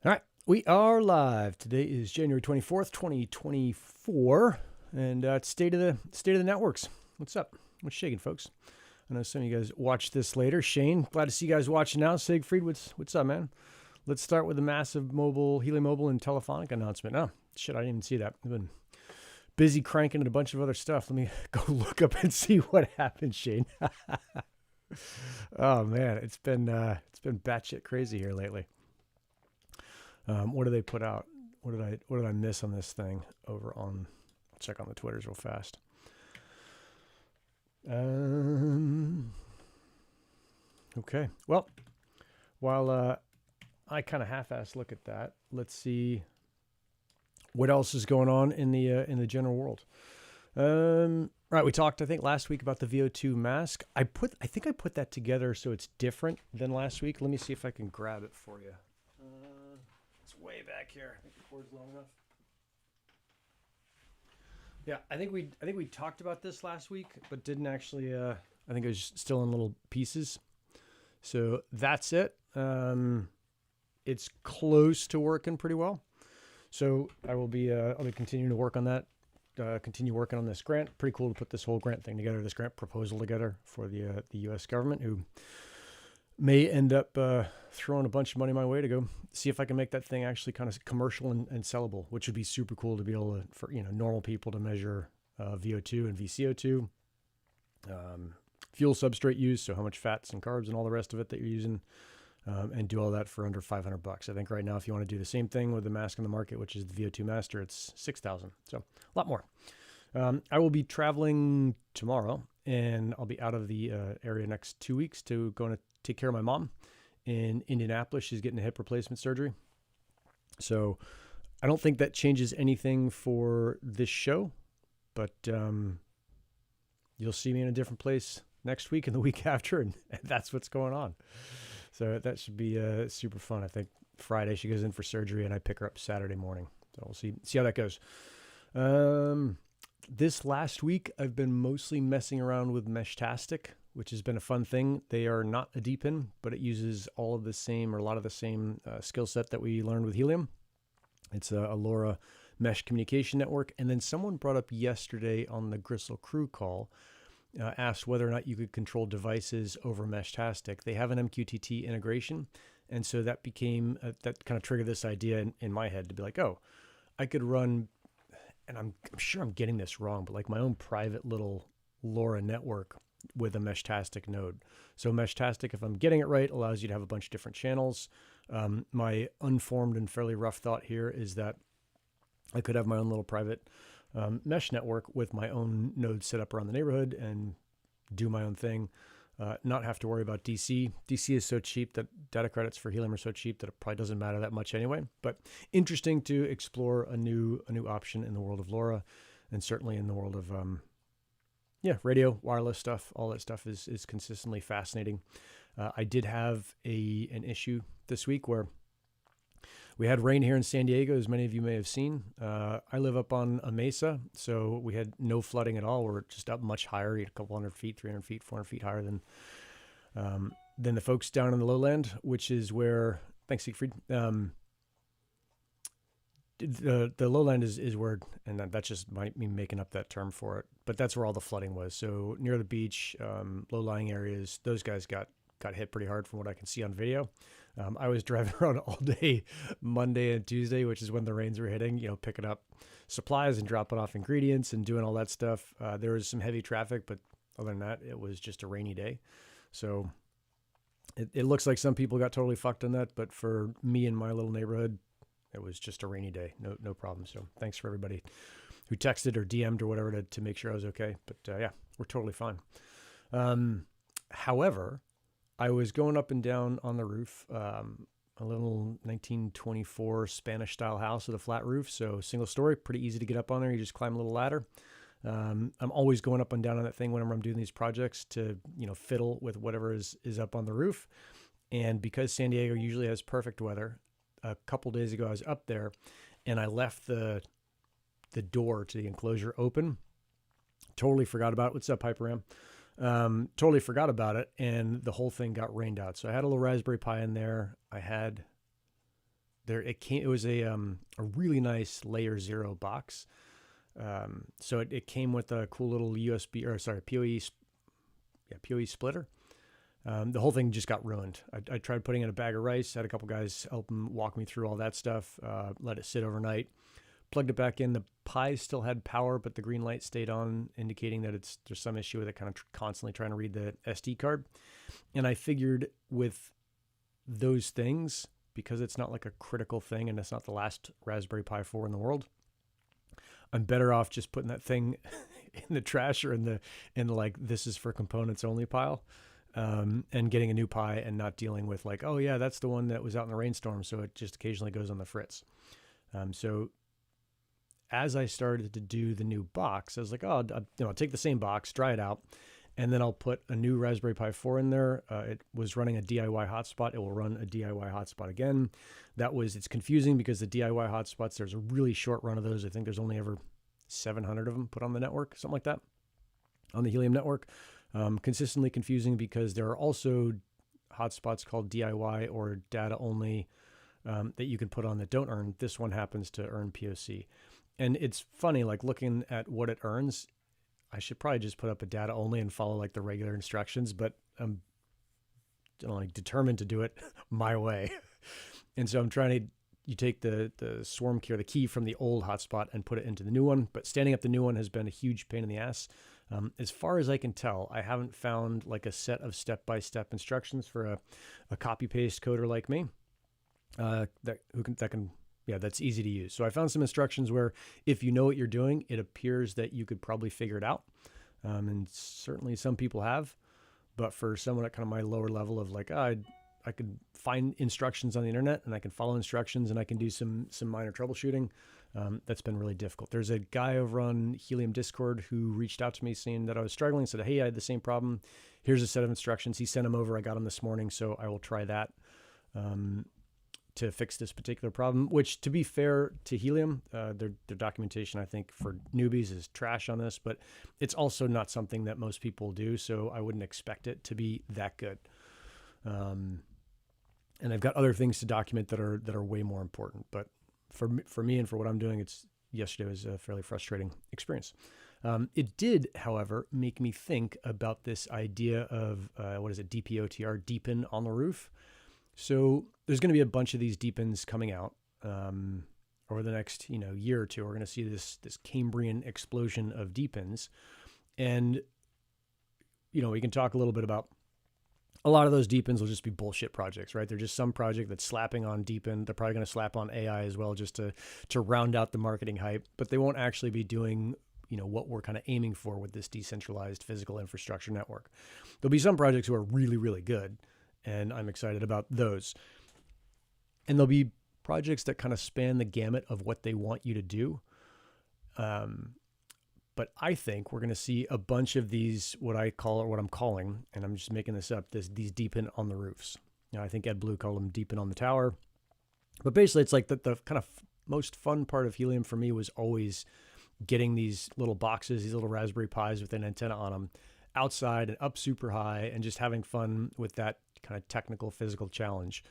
All right, we are live. Today is January 24th, 2024, and it's state of the networks. What's up? What's shaking, folks? I know some of you guys watch this later. Shane, glad to see you guys watching now. Siegfried, what's up, man? Let's start with the massive mobile, Helium Mobile and Telephonic announcement. Oh, shit, I didn't even see that. I've been busy cranking at a bunch of other stuff. Let me go look up and see what happened, Shane. Oh man, it's been batshit crazy here lately. What do they put out? What did I miss on this thing over on? I'll check on the Twitters real fast. Okay. Well, while I kind of half-ass look at that, let's see what else is going on in the general world. Right, we talked I think last week about the VO2 mask. I think I put that together so it's different than last week. Let me see if I can grab it for you. It's way back here. I think the cord's long enough. Yeah, I think we talked about this last week, but didn't actually. I think it was still in little pieces. So that's it. It's close to working pretty well. So I'll be continuing to work on that. Continue working on this grant. Pretty cool to put this whole grant thing together, this grant proposal together for the U.S. government, who may end up throwing a bunch of money my way to go see if I can make that thing actually kind of commercial and sellable, which would be super cool to be able to, for normal people to measure VO2 and VCO2, fuel substrate use, so how much fats and carbs and all the rest of it that you're using, and do all that for under $500. I think right now, if you want to do the same thing with the mask on the market, which is the VO2 Master, it's $6,000. So a lot more. I will be traveling tomorrow, and I'll be out of the area next 2 weeks to go to take care of my mom in Indianapolis. She's getting a hip replacement surgery. So I don't think that changes anything for this show, but you'll see me in a different place next week and the week after, and that's what's going on. So that should be super fun. I think Friday she goes in for surgery, and I pick her up Saturday morning. So we'll see how that goes. This last week, I've been mostly messing around with Meshtastic, which has been a fun thing. They are not a DePIN, but it uses all of the same, or a lot of the same skill set that we learned with Helium. It's a LoRa mesh communication network. And then someone brought up yesterday on the Gristle crew call, asked whether or not you could control devices over Meshtastic. They have an MQTT integration. And so that became, that kind of triggered this idea in my head to be like, oh, I could run, and I'm sure I'm getting this wrong, but like my own private little LoRa network with a Meshtastic node. So Meshtastic, if I'm getting it right, allows you to have a bunch of different channels. My unformed and fairly rough thought here is that I could have my own little private mesh network with my own nodes set up around the neighborhood and do my own thing. Not have to worry about DC. DC is so cheap that data credits for Helium are so cheap that it probably doesn't matter that much anyway. But interesting to explore a new option in the world of LoRa, and certainly in the world of radio, wireless stuff. All that stuff is consistently fascinating. I did have an issue this week where we had rain here in San Diego, as many of you may have seen. I live up on a mesa, so we had no flooding at all. We're just up much higher, a couple hundred feet, 300 feet, 400 feet higher than the folks down in the lowland, which is where, thanks, Siegfried. The lowland is where, and that's just me making up that term for it, but that's where all the flooding was. So near the beach, low-lying areas, those guys got hit pretty hard from what I can see on video. I was driving around all day Monday and Tuesday, which is when the rains were hitting, picking up supplies and dropping off ingredients and doing all that stuff. There was some heavy traffic, but other than that, it was just a rainy day. So it looks like some people got totally fucked on that, but for me in my little neighborhood, it was just a rainy day. No problem. So thanks for everybody who texted or DM'd or whatever to make sure I was okay. But yeah, we're totally fine. However, I was going up and down on the roof, a little 1924 Spanish style house with a flat roof. So single story, pretty easy to get up on there. You just climb a little ladder. I'm always going up and down on that thing whenever I'm doing these projects to, fiddle with whatever is up on the roof. And because San Diego usually has perfect weather, a couple days ago I was up there and I left the door to the enclosure open. Totally forgot about it. What's up, Hyper Ram? Totally forgot about it, and the whole thing got rained out. So I had a little Raspberry Pi in there. I had It was a really nice layer 0 box. So it came with a cool little PoE splitter. The whole thing just got ruined. I tried putting in a bag of rice, had a couple guys help them walk me through all that stuff, let it sit overnight, plugged it back in. The Pi still had power, but the green light stayed on, indicating that there's some issue with it, kind of constantly trying to read the SD card. And I figured with those things, because it's not like a critical thing and it's not the last Raspberry Pi 4 in the world, I'm better off just putting that thing in the trash or in the like, this is for components only pile, and getting a new Pi and not dealing with like, oh yeah, that's the one that was out in the rainstorm, so it just occasionally goes on the fritz. So as I started to do the new box, I was like, oh, I'll take the same box, dry it out, and then I'll put a new Raspberry Pi 4 in there. It was running a DIY hotspot. It will run a DIY hotspot again. It's confusing because the DIY hotspots, there's a really short run of those. I think there's only ever 700 of them put on the network, something like that, on the Helium network. Consistently confusing because there are also hotspots called DIY or data only that you can put on that don't earn. This one happens to earn POC. And it's funny, like looking at what it earns, I should probably just put up a data only and follow like the regular instructions, but I'm determined to do it my way. And so I'm trying you take the swarm key or the key from the old hotspot and put it into the new one, but standing up the new one has been a huge pain in the ass. As far as I can tell, I haven't found like a set of step-by-step instructions for a copy-paste coder like me that's easy to use. So I found some instructions where if you know what you're doing, it appears that you could probably figure it out. And certainly some people have, but for someone at kind of my lower level of like, I could find instructions on the internet and I can follow instructions and I can do some minor troubleshooting. That's been really difficult. There's a guy over on Helium Discord who reached out to me saying that I was struggling, said, hey, I had the same problem. Here's a set of instructions. He sent them over. I got them this morning, so I will try that to fix this particular problem, which, to be fair to Helium, their documentation, I think, for newbies is trash on this, but it's also not something that most people do, so I wouldn't expect it to be that good. And I've got other things to document that are way more important, but for me and for what I'm doing, yesterday was a fairly frustrating experience. It did, however, make me think about this idea of, DPOTR, DePIN on the roof. So there's going to be a bunch of these DePINs coming out over the next year or two. We're going to see this Cambrian explosion of DePINs. And, we can talk a little bit about a lot of those DePINs will just be bullshit projects, right? They're just some project that's slapping on DePIN. They're probably going to slap on AI as well just to round out the marketing hype, but they won't actually be doing what we're kind of aiming for with this decentralized physical infrastructure network. There'll be some projects who are really, really good, and I'm excited about those. And there'll be projects that kind of span the gamut of what they want you to do. But I think we're going to see a bunch of these, what I'm calling, and I'm just making this up, these DePIN on the roofs. I think Ed Blue called them DePIN on the tower. But basically, it's like the kind of most fun part of Helium for me was always getting these little boxes, these little Raspberry Pis with an antenna on them, outside and up super high, and just having fun with that kind of technical, physical challenge.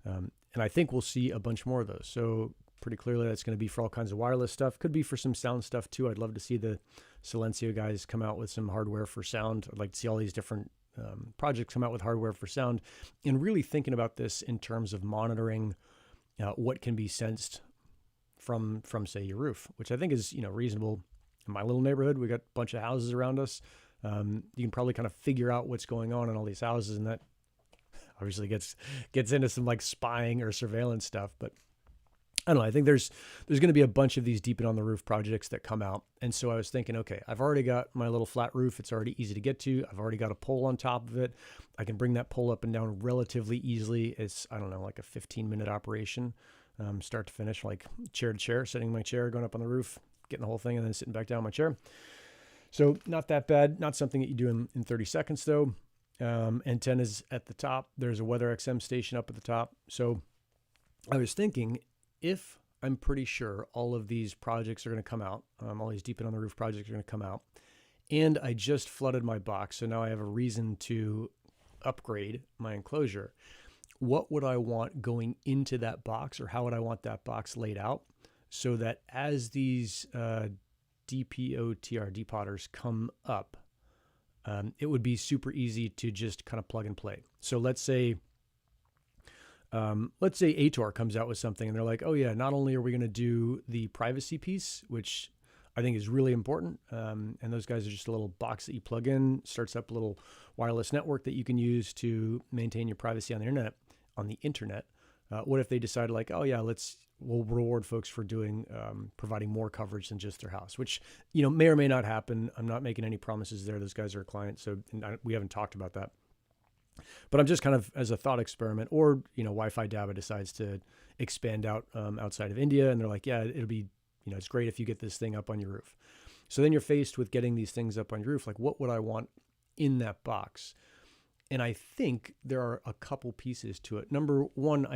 And I think we'll see a bunch more of those. So pretty clearly that's going to be for all kinds of wireless stuff. Could be for some sound stuff too. I'd love to see the 𝐒𝐻𝐸�00 guys come out with some hardware for sound. I'd like to see all these different projects come out with hardware for sound, and really thinking about this in terms of monitoring what can be sensed from say your roof, which I think is reasonable. In my little neighborhood, we got a bunch of houses around us. You can probably kind of figure out what's going on in all these houses, and that obviously gets into some like spying or surveillance stuff. But I don't know. I think there's going to be a bunch of these DePIN on the roof projects that come out. And so I was thinking, okay, I've already got my little flat roof. It's already easy to get to. I've already got a pole on top of it. I can bring that pole up and down relatively easily. It's, I don't know, like a 15-minute operation, start to finish, like chair to chair, sitting in my chair, going up on the roof, getting the whole thing, and then sitting back down in my chair. So not that bad. Not something that you do in 30 seconds, though. Antennas at the top. There's a Weather XM station up at the top. So I was thinking, if I'm pretty sure all of these projects are going to come out, all these DePIN on the roof projects are going to come out, and I just flooded my box, so now I have a reason to upgrade my enclosure. what would I want going into that box, or how would I want that box laid out, so that as these DPOTR come up, it would be super easy to just kind of plug and play. So let's say 𝐒𝐻𝐸 comes out with something and they're like, oh yeah, not only are we going to do the privacy piece, which I think is really important, and those guys are just a little box that you plug in, starts up a little wireless network that you can use to maintain your privacy on the internet. What if they decide like, oh yeah, we'll reward folks for providing more coverage than just their house, which, may or may not happen. I'm not making any promises there. Those guys are a client, so we haven't talked about that. But I'm just kind of as a thought experiment, or, Wi-Fi Daba decides to expand out outside of India, and they're like, yeah, it'll be, it's great if you get this thing up on your roof. So then you're faced with getting these things up on your roof. Like, what would I want in that box? And I think there are a couple pieces to it. Number one,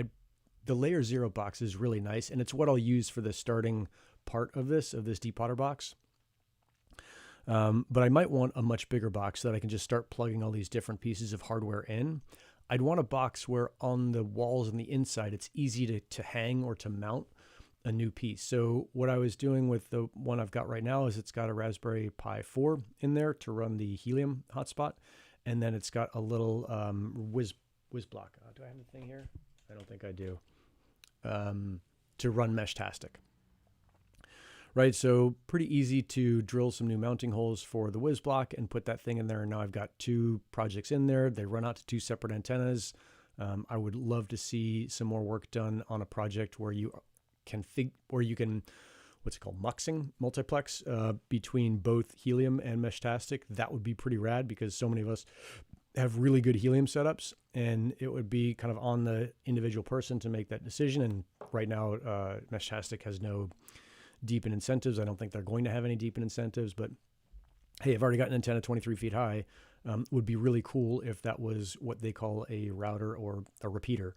the layer 0 box is really nice, and it's what I'll use for the starting part of this DePotter box. But I might want a much bigger box so that I can just start plugging all these different pieces of hardware in. I'd want a box where on the walls on the inside, it's easy to hang or to mount a new piece. So what I was doing with the one I've got right now is it's got a Raspberry Pi 4 in there to run the Helium hotspot. And then it's got a little whiz block. Do I have the thing here? I don't think I do. To run Meshtastic. Right, so pretty easy to drill some new mounting holes for the whiz block and put that thing in there. And now I've got 2 projects in there. They run out to 2 separate antennas. I would love to see some more work done on a project where you can what's it called, muxing, multiplex between both Helium and Meshtastic. That would be pretty rad, because so many of us have really good Helium setups, and it would be kind of on the individual person to make that decision. And right now, Meshtastic has no DePIN incentives. I don't think they're going to have any DePIN incentives, but hey, I've already got an antenna 23 feet high. Would be really cool if that was what they call a router or a repeater.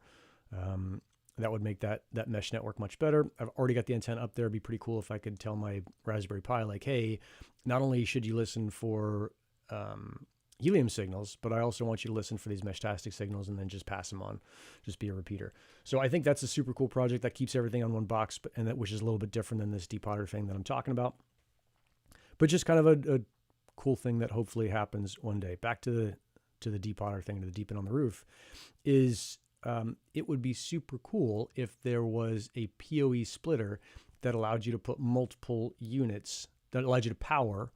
That would make that mesh network much better. I've already got the antenna up there. It'd be pretty cool if I could tell my Raspberry Pi, like, hey, not only should you listen for Helium signals, but I also want you to listen for these Meshtastic signals and then just pass them on, just be a repeater. So I think that's a super cool project that keeps everything on one box, which is a little bit different than this DePotter thing that I'm talking about. But just kind of a cool thing that hopefully happens one day. Back to the DePotter thing, to the DePIN on the roof, is it would be super cool if there was a PoE splitter that allowed you to put multiple units, that allowed you to power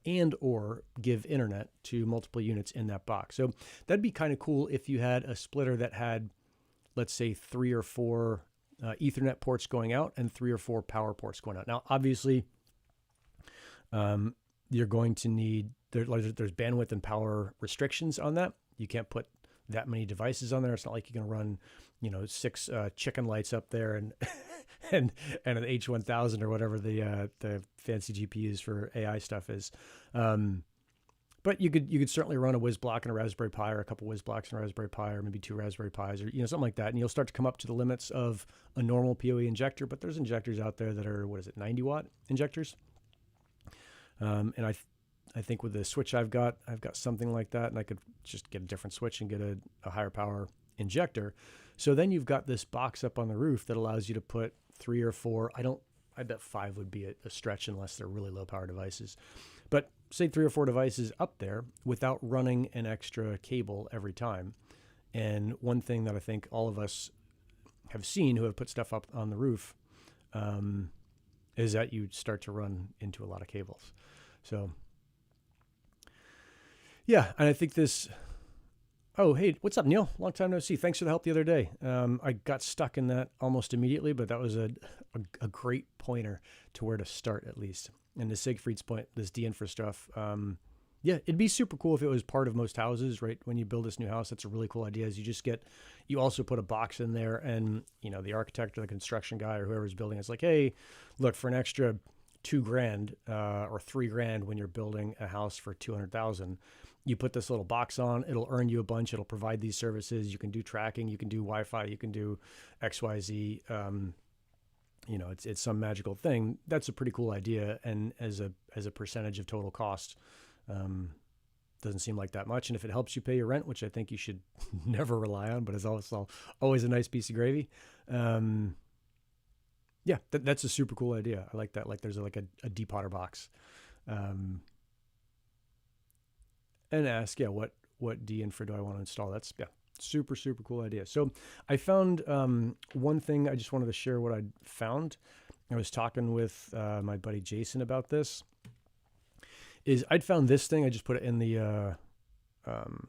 and or give internet to multiple units in that box. So that'd be kind of cool if you had a splitter that had, let's say, 3 or 4 Ethernet ports going out and 3 or 4 power ports going out. Now, obviously, you're going to need, there's bandwidth and power restrictions on that. You can't put that many devices on there. It's not like you're going to run, 6 chicken lights up there and and an H1000 or whatever the fancy GPUs for AI stuff is. But you could certainly run a whiz block and a Raspberry Pi, or a couple whiz blocks and a Raspberry Pi, or maybe 2 Raspberry Pis, or something like that, and you'll start to come up to the limits of a normal PoE injector. But there's injectors out there that are 90 watt injectors, and I think with the switch I've got something like that, and I could just get a different switch and get a higher power injector. So then you've got this box up on the roof that allows you to put 3 or 4. I bet 5 would be a stretch unless they're really low power devices. But say 3 or 4 devices up there without running an extra cable every time. And one thing that I think all of us have seen who have put stuff up on the roof is that you start to run into a lot of cables. So yeah, and I think this... Oh, hey, what's up, Neil? Long time no see. Thanks for the help the other day. I got stuck in that almost immediately, but that was a great pointer to where to start, at least. And to Siegfried's point, this de-infra stuff, yeah, it'd be super cool if it was part of most houses, right? When you build this new house, that's a really cool idea. Is you also put a box in there, and the architect or the construction guy or whoever's building it's like, hey, look, for an extra $2,000 or $3,000 when you're building a house for $200,000. You put this little box on, it'll earn you a bunch. It'll provide these services. You can do tracking, you can do Wi-Fi, you can do XYZ. It's some magical thing. That's a pretty cool idea. And as a percentage of total cost, Doesn't seem like that much. And if it helps you pay your rent, which I think you should never rely on, but is also always a nice piece of gravy. Yeah, that's a super cool idea. I like that. Like there's like a depotter box. And ask, yeah, what D-infra do I want to install? That's, yeah, super, super cool idea. So I found one thing I just wanted to share what I found. I was talking with my buddy Jason about this. Is I'd found this thing. I just put it in the,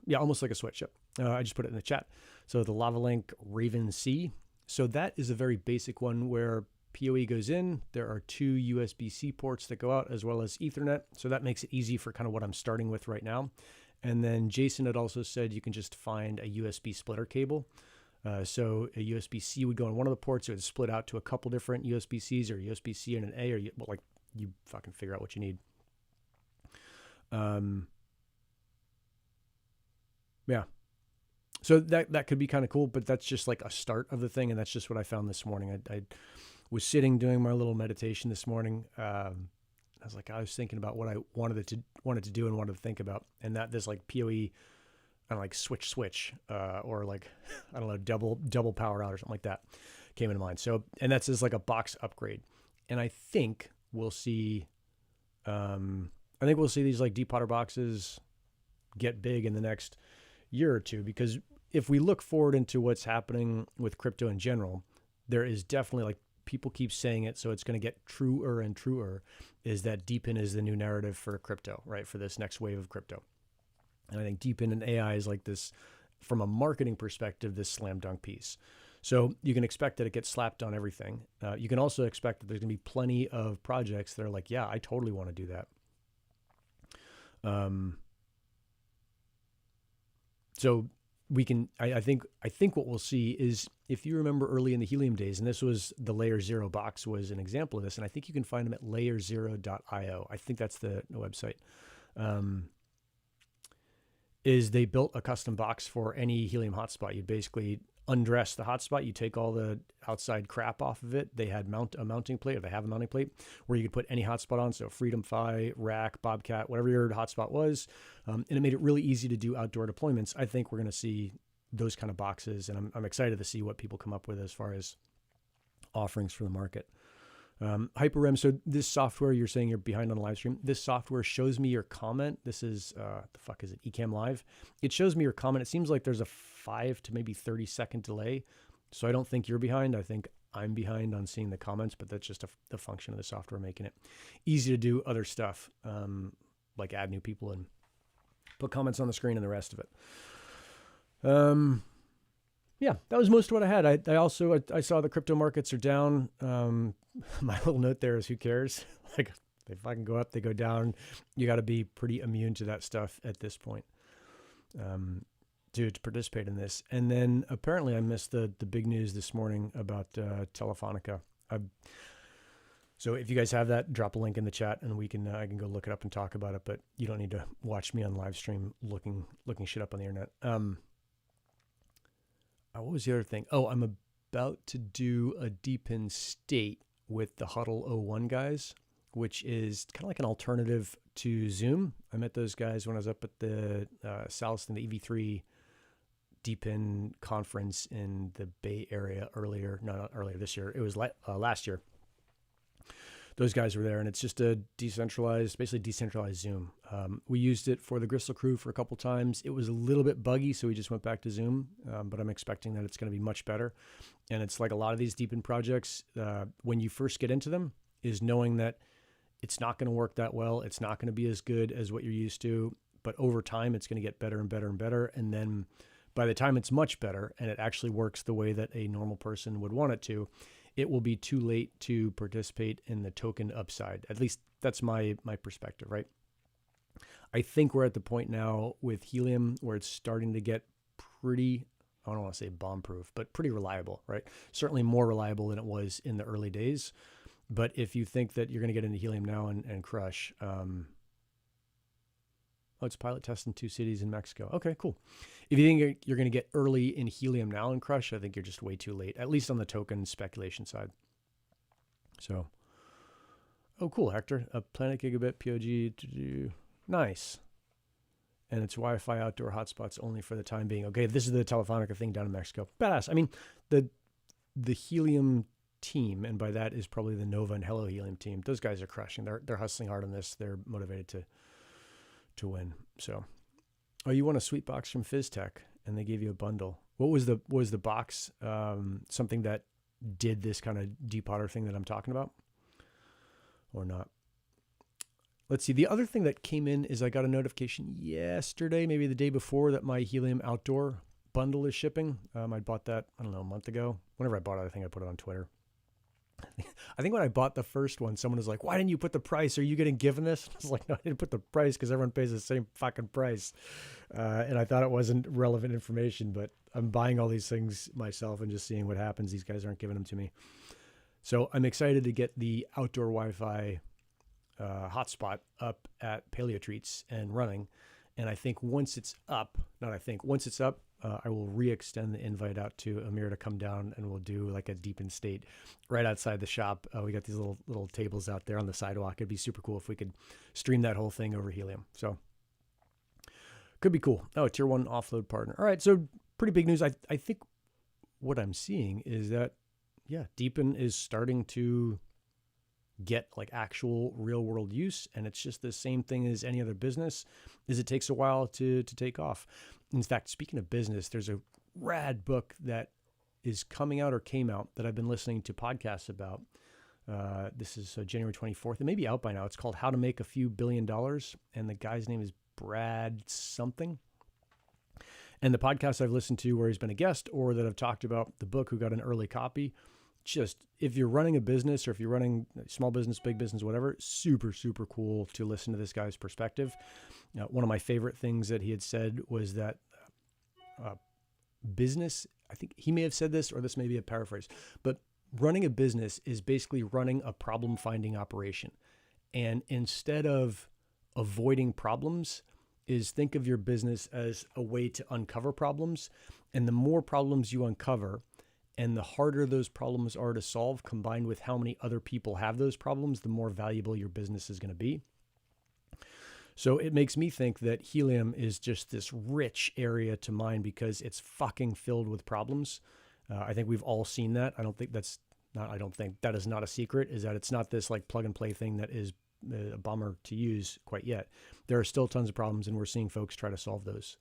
yeah, almost like a switch. Yep. I just put it in the chat. So the LavaLink Raven C. So that is a very basic one where PoE goes in. There are 2 USB-C ports that go out as well as Ethernet. So that makes it easy for kind of what I'm starting with right now. And then Jason had also said you can just find a USB splitter cable. So a USB-C would go on one of the ports. It would split out to a couple different USB-Cs or USB-C and an A, or well, like you fucking figure out what you need. Yeah. So that could be kind of cool, but that's just like a start of the thing. And that's just what I found this morning. I was sitting doing my little meditation this morning. I was thinking about what I wanted to do and wanted to think about. And that this like PoE, I don't know, like switch, or like, I don't know, double power out or something like that came into mind. So, and that's just like a box upgrade. And I think we'll see, these like depotter boxes get big in the next year or two, because if we look forward into what's happening with crypto in general, there is definitely, like, people keep saying it, so it's going to get truer and truer, is that DePIN is the new narrative for crypto, right? For this next wave of crypto. And I think DePIN and AI is like this, from a marketing perspective, this slam dunk piece. So you can expect that it gets slapped on everything. You can also expect that there's going to be plenty of projects that are like, yeah, I totally want to do that. So we can, I think what we'll see is, if you remember early in the Helium days, and this was the Layer 0 box was an example of this, and I think you can find them at layer0.io. I think that's the website. Is they built a custom box for any Helium hotspot. You basically undress the hotspot, you take all the outside crap off of it. They had a mounting plate, or they have a mounting plate where you could put any hotspot on. So Freedom Fi, Rack, Bobcat, whatever your hotspot was. And it made it really easy to do outdoor deployments. I think we're going to see those kind of boxes, and I'm excited to see what people come up with as far as offerings for the market. HyperREM. So this software, you're saying you're behind on the live stream. This software shows me your comment. This is, the fuck is it? Ecamm Live. It shows me your comment. It seems like there's a 5 to maybe 30-second delay. So I don't think you're behind. I think I'm behind on seeing the comments, but that's just the function of the software, making it easy to do other stuff, like add new people and put comments on the screen and the rest of it. Yeah, that was most of what I had. I also saw the crypto markets are down. My little note there is, who cares? Like, they fucking go up, they go down. You got to be pretty immune to that stuff at this point, to participate in this. And then apparently I missed the big news this morning about Telefonica. So if you guys have that, drop a link in the chat, and I can go look it up and talk about it. But you don't need to watch me on live stream looking shit up on the internet. What was the other thing? Oh, I'm about to do a DePIN state with the Huddle 01 guys, which is kind of like an alternative to Zoom. I met those guys when I was up at the South in the EV3 DePIN conference in the Bay Area not earlier this year. It was last year. Those guys were there, and it's just basically decentralized Zoom. We used it for the Gristle crew for a couple times. It was a little bit buggy, so we just went back to Zoom, but I'm expecting that it's going to be much better. And it's like a lot of these DePIN projects, when you first get into them, is knowing that it's not going to work that well. It's not going to be as good as what you're used to, but over time, it's going to get better and better and better. And then by the time it's much better and it actually works the way that a normal person would want it to, it will be too late to participate in the token upside. At least that's my perspective, right? I think we're at the point now with Helium where it's starting to get pretty, I don't want to say bomb-proof, but pretty reliable, right? Certainly more reliable than it was in the early days. But if you think that you're going to get into Helium now and crush, it's pilot test in 2 cities in Mexico. Okay, cool. If you think you're going to get early in Helium now and crush, I think you're just way too late, at least on the token speculation side. So, oh, cool, Hector. A Planet Gigabit POG to do. Nice. and it's Wi-Fi outdoor hotspots only for the time being. Okay, this is the Telefonica thing down in Mexico. Badass. I mean, the Helium team, and by that is probably the Nova and Hello Helium team. Those guys are crushing. They're hustling hard on this. They're motivated to win. So, oh, you won a sweet box from FizzTech, and they gave you a bundle. What was the box? Something that did this kind of depotter thing that I'm talking about, or not? Let's see. The other thing that came in is I got a notification yesterday, maybe the day before, that my Helium Outdoor bundle is shipping. I bought that, I don't know, a month ago. Whenever I bought it, I think I put it on Twitter. I think when I bought the first one, someone was like, why didn't you put the price? Are you getting given this? I was like, no, I didn't put the price because everyone pays the same fucking price. And I thought it wasn't relevant information, but I'm buying all these things myself and just seeing what happens. These guys aren't giving them to me. So I'm excited to get the outdoor Wi-Fi hotspot up at Paleo Treats and running. And I think once it's up, I will re-extend the invite out to Amir to come down, and we'll do like a DePIN state right outside the shop. We got these little tables out there on the sidewalk. It'd be super cool if we could stream that whole thing over Helium. So could be cool. Oh, tier 1 offload partner. All right, so pretty big news. I think what I'm seeing is that, yeah, DePIN is starting to get like actual real world use, and it's just the same thing as any other business, is it takes a while to take off. In fact, speaking of business, there's a rad book that is coming out or came out that I've been listening to podcasts about. This is January 24th. It may be out by now. It's called How to Make a Few $1 Billion, and the guy's name is Brad something. And the podcast I've listened to where he's been a guest, or that I've talked about the book, who got an early copy, just if you're running a business, or if you're running small business, big business, whatever, super, super cool to listen to this guy's perspective. One of my favorite things that he had said was that business, I think he may have said this, or this may be a paraphrase, but running a business is basically running a problem finding operation. And instead of avoiding problems, is think of your business as a way to uncover problems. And the more problems you uncover, and the harder those problems are to solve, combined with how many other people have those problems, the more valuable your business is going to be. So it makes me think that Helium is just this rich area to mine because it's fucking filled with problems. I think we've all seen that. That is not a secret, is that it's not this like plug and play thing that is a bummer to use quite yet. There are still tons of problems, and we're seeing folks try to solve those.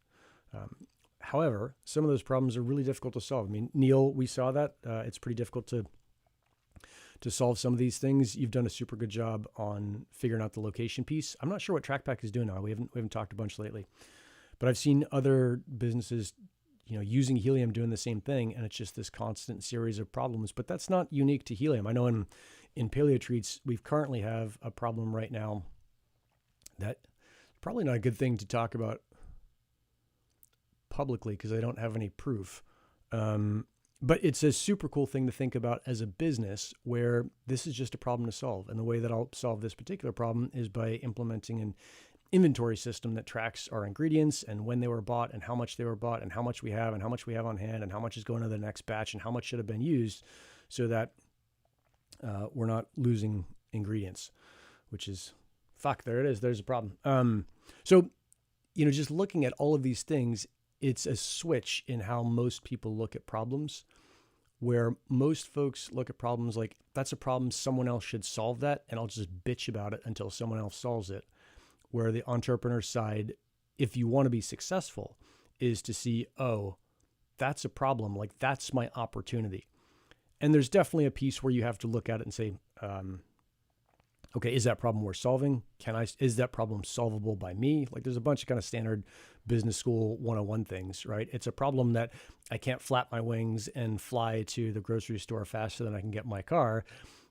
However, some of those problems are really difficult to solve. I mean, Neil, we saw that. It's pretty difficult to solve some of these things. You've done a super good job on figuring out the location piece. I'm not sure what TrackPack is doing now. We haven't talked a bunch lately, but I've seen other businesses, using Helium doing the same thing, and it's just this constant series of problems. But that's not unique to Helium. I know in Paleo Treats, we currently have a problem right now that probably not a good thing to talk about publicly because I don't have any proof. But it's a super cool thing to think about as a business, where this is just a problem to solve. And the way that I'll solve this particular problem is by implementing an inventory system that tracks our ingredients and when they were bought and how much they were bought and how much we have and how much we have on hand and how much is going to the next batch and how much should have been used, so that we're not losing ingredients, which is, there it is. There's a problem. So, just looking at all of these things, it's a switch in how most people look at problems, where most folks look at problems like, that's a problem, someone else should solve that, and I'll just bitch about it until someone else solves it. Where the entrepreneur side, if you want to be successful, is to see, oh, that's a problem, like that's my opportunity. And there's definitely a piece where you have to look at it and say, okay, is that problem worth solving? Is that problem solvable by me? Like, there's a bunch of kind of standard business school 101 things, right? It's a problem that I can't flap my wings and fly to the grocery store faster than I can get my car,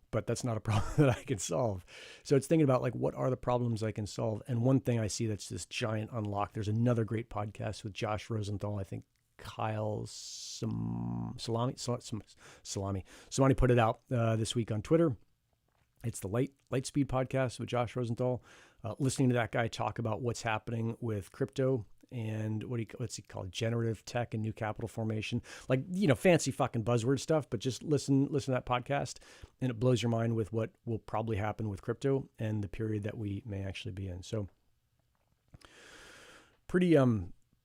but that's not a problem that I can solve. So it's thinking about, like, what are the problems I can solve? And one thing I see that's this giant unlock, there's another great podcast with Josh Rosenthal, I think Kyle Salami put it out this week on Twitter. It's the Lightspeed podcast with Josh Rosenthal. Listening to that guy talk about what's happening with crypto and what's he called, generative tech and new capital formation, like, fancy fucking buzzword stuff, but just listen to that podcast, and it blows your mind with what will probably happen with crypto and the period that we may actually be in. So pretty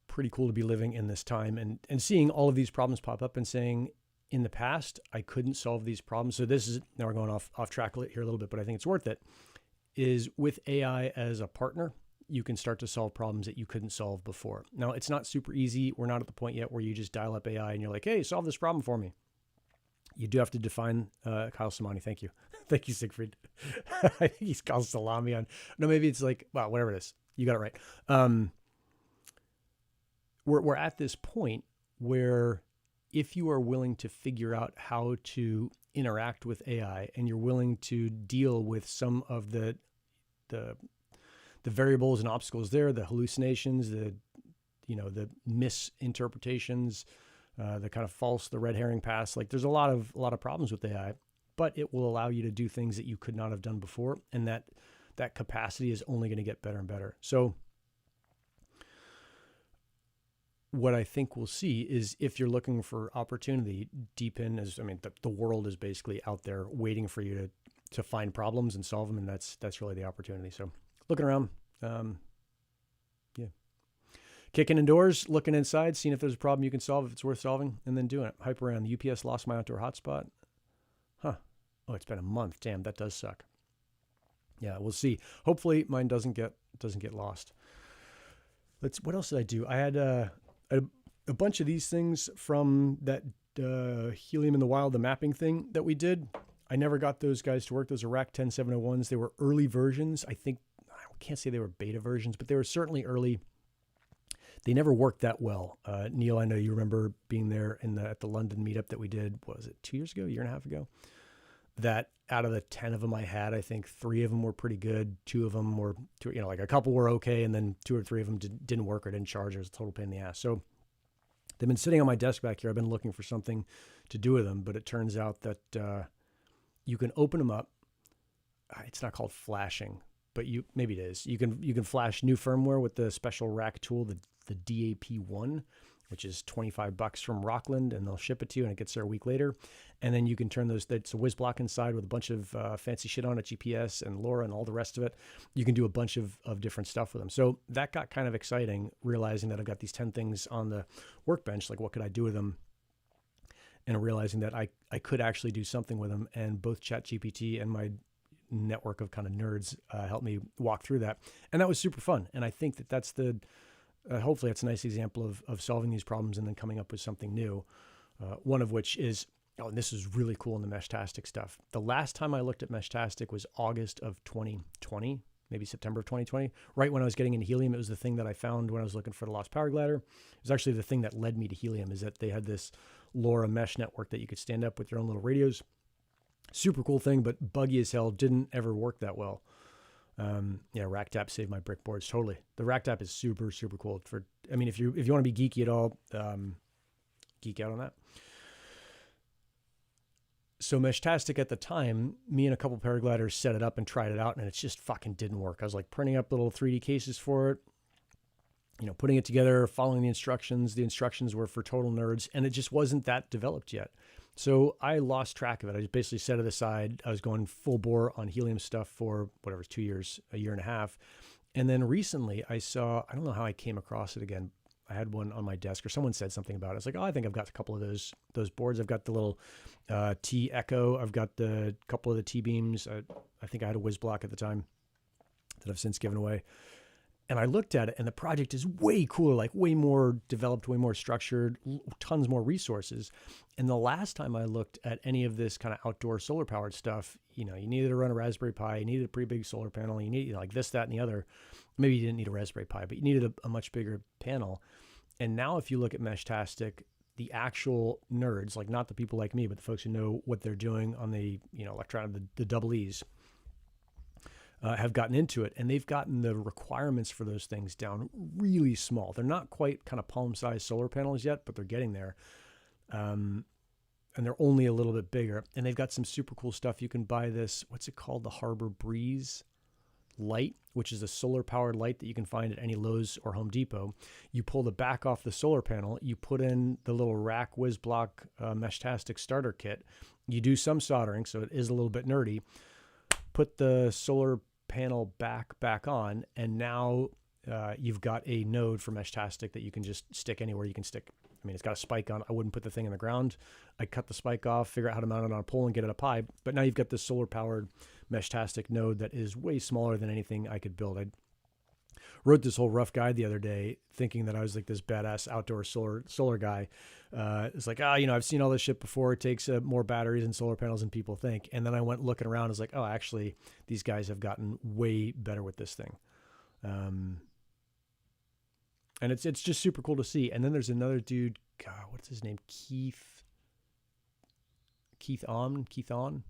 pretty cool to be living in this time and seeing all of these problems pop up and saying, in the past, I couldn't solve these problems. So this is, now we're going off track here a little bit, but I think it's worth it, is with AI as a partner, you can start to solve problems that you couldn't solve before. Now, it's not super easy. We're not at the point yet where you just dial up AI and you're like, hey, solve this problem for me. You do have to define, Kyle Samani, thank you. Thank you, Siegfried. I think he's called salami on, no, maybe it's like, well, whatever it is. You got it right. We're at this point where if you are willing to figure out how to interact with AI and you're willing to deal with some of the variables and obstacles there, the hallucinations, the misinterpretations, the kind of the red herring pass, like there's a lot of problems with AI, but it will allow you to do things that you could not have done before. And that capacity is only going to get better and better. So what I think we'll see is, if you're looking for opportunity, DePIN is, the world is basically out there waiting for you to find problems and solve them. And that's really the opportunity. So looking around, yeah. Kicking indoors, looking inside, seeing if there's a problem you can solve, if it's worth solving, and then doing it. Hype around. The UPS lost my outdoor hotspot. Huh. Oh, it's been a month. Damn, that does suck. Yeah, we'll see. Hopefully mine doesn't get lost. What else did I do? I had a bunch of these things from that Helium in the Wild, the mapping thing that we did. I never got those guys to work. Those are Rack 10701s. They were early versions. I can't say they were beta versions, but they were certainly early. They never worked that well. Neil, I know you remember being there at the London meetup that we did. What was it, 2 years ago, a year and a half ago? That out of the 10 of them I had, I think 3 of them were pretty good. 2 of them were, like a couple were okay, and then 2 or 3 of them didn't work or didn't charge. It was a total pain in the ass. So they've been sitting on my desk back here. I've been looking for something to do with them, but it turns out that you can open them up. It's not called flashing, but maybe it is. You can flash new firmware with the special rack tool, the DAP1, which is $25 from Rockland, and they'll ship it to you, and it gets there a week later. And then you can turn those, it's a whiz block inside with a bunch of fancy shit on it, GPS and LoRa and all the rest of it. You can do a bunch of different stuff with them. So that got kind of exciting, realizing that I've got these 10 things on the workbench. Like, what could I do with them? And realizing that I could actually do something with them. And both ChatGPT and my network of kind of nerds helped me walk through that. And that was super fun. And I think that that's hopefully that's a nice example of solving these problems and then coming up with something new. One of which is, and this is really cool in the Meshtastic stuff. The last time I looked at Meshtastic was August of 2020, maybe September of 2020, right when I was getting into Helium. It was the thing that I found when I was looking for the Lost Power Glider. It was actually the thing that led me to Helium, is that they had this LoRa mesh network that you could stand up with your own little radios. Super cool thing, but buggy as hell, didn't ever work that well. RackTap saved my brick boards totally. The RackTap is super, super cool. If you want to be geeky at all, geek out on that. So Meshtastic at the time, me and a couple paragliders set it up and tried it out, and it just fucking didn't work. I was like printing up little 3D cases for it, putting it together, following the instructions. The instructions were for total nerds, and it just wasn't that developed yet. So I lost track of it. I just basically set it aside. I was going full bore on Helium stuff for whatever, 2 years, a year and a half. And then recently I don't know how I came across it again. I had one on my desk, or someone said something about it. I was like, I think I've got a couple of those boards. I've got the little T Echo. I've got the couple of the T beams. I think I had a whiz block at the time that I've since given away. And I looked at it, and the project is way cooler, like way more developed, way more structured, tons more resources. And the last time I looked at any of this kind of outdoor solar powered stuff, you needed to run a Raspberry Pi, you needed a pretty big solar panel, you needed like this, that, and the other. Maybe you didn't need a Raspberry Pi, but you needed a much bigger panel. And now if you look at Meshtastic, the actual nerds, like not the people like me, but the folks who know what they're doing on the, the double E's, have gotten into it, and they've gotten the requirements for those things down really small. They're not quite kind of palm-sized solar panels yet, but they're getting there. And they're only a little bit bigger. And they've got some super cool stuff. You can buy this, what's it called? The Harbor Breeze light, which is a solar-powered light that you can find at any Lowe's or Home Depot. You pull the back off the solar panel. You put in the little rack whiz block Meshtastic starter kit. You do some soldering, so it is a little bit nerdy. Put the solar panel back on, and now you've got a node for Meshtastic that you can just stick anywhere you can stick. I mean, it's got a spike on. I wouldn't put the thing in the ground. I cut the spike off, figure out how to mount it on a pole and get it up high. But now you've got this solar-powered Meshtastic node that is way smaller than anything I could build. I wrote this whole rough guide the other day thinking that I was like this badass outdoor solar guy. It's like, I've seen all this shit before. It takes more batteries and solar panels than people think. And then I went looking around. I was like, oh, actually, these guys have gotten way better with this thing. And it's just super cool to see. And then there's another dude, God, what's his name? Keith On.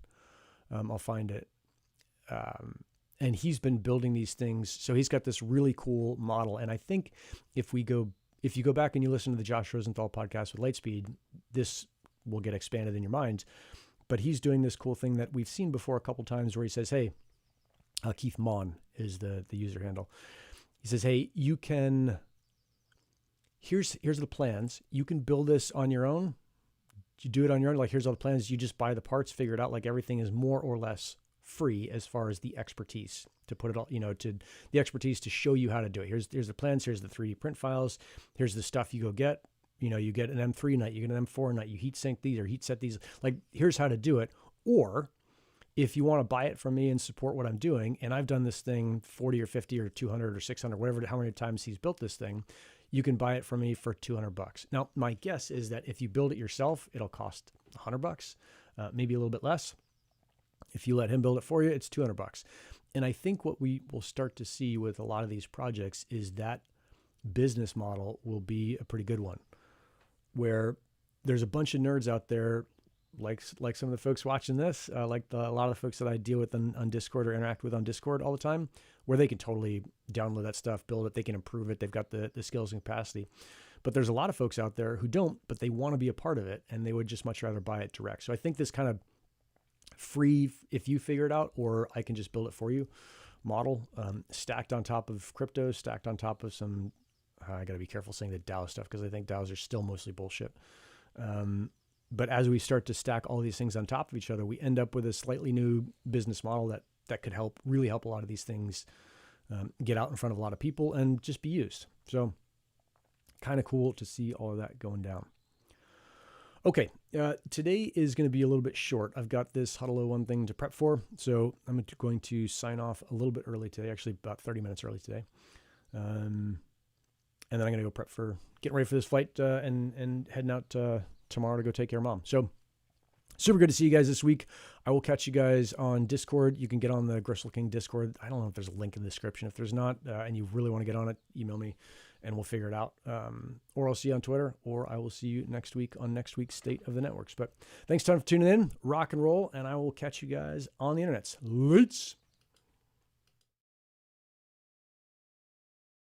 I'll find it. And he's been building these things. So he's got this really cool model. And I think if you go back and you listen to the Josh Rosenthal podcast with Lightspeed, this will get expanded in your mind. But he's doing this cool thing that we've seen before a couple times where he says, hey, Keith Mon is the user handle. He says, hey, you can, here's the plans. You can build this on your own. You do it on your own. Like, here's all the plans. You just buy the parts, figure it out. Like, everything is more or less free as far as the expertise to put it all, to the expertise to show you how to do it. Here's the plans. Here's the 3D print files. Here's the stuff you go get. You get an M3 nut, you get an M4 nut, you heat sink these or heat set these. Like, here's how to do it. Or if you want to buy it from me and support what I'm doing, and I've done this thing 40 or 50 or 200 or 600, whatever, how many times he's built this thing, you can buy it from me for $200. Now, my guess is that if you build it yourself, it'll cost $100, maybe a little bit less. If you let him build it for you, it's $200. And I think what we will start to see with a lot of these projects is that business model will be a pretty good one, where there's a bunch of nerds out there, like some of the folks watching this, a lot of the folks that I deal with on Discord or interact with on Discord all the time, where they can totally download that stuff, build it, they can improve it, they've got the skills and capacity. But there's a lot of folks out there who don't, but they want to be a part of it, and they would just much rather buy it direct. So I think this kind of free, if you figure it out, or I can just build it for you model, stacked on top of crypto, stacked on top of some, I got to be careful saying the DAO stuff because I think DAOs are still mostly bullshit. But as we start to stack all these things on top of each other, we end up with a slightly new business model that could really help a lot of these things get out in front of a lot of people and just be used. So kind of cool to see all of that going down. Okay, today is going to be a little bit short. I've got this Huddle 01 thing to prep for, so I'm going to sign off a little bit early today, actually about 30 minutes early today. And then I'm going to go prep for getting ready for this flight and heading out tomorrow to go take care of Mom. So super good to see you guys this week. I will catch you guys on Discord. You can get on the Gristleking Discord. I don't know if there's a link in the description. If there's not, and you really want to get on it, email me and we'll figure it out. Or I'll see you on Twitter, or I will see you next week on next week's State of the Networks. But thanks a ton for tuning in. Rock and roll, and I will catch you guys on the internets. Let's.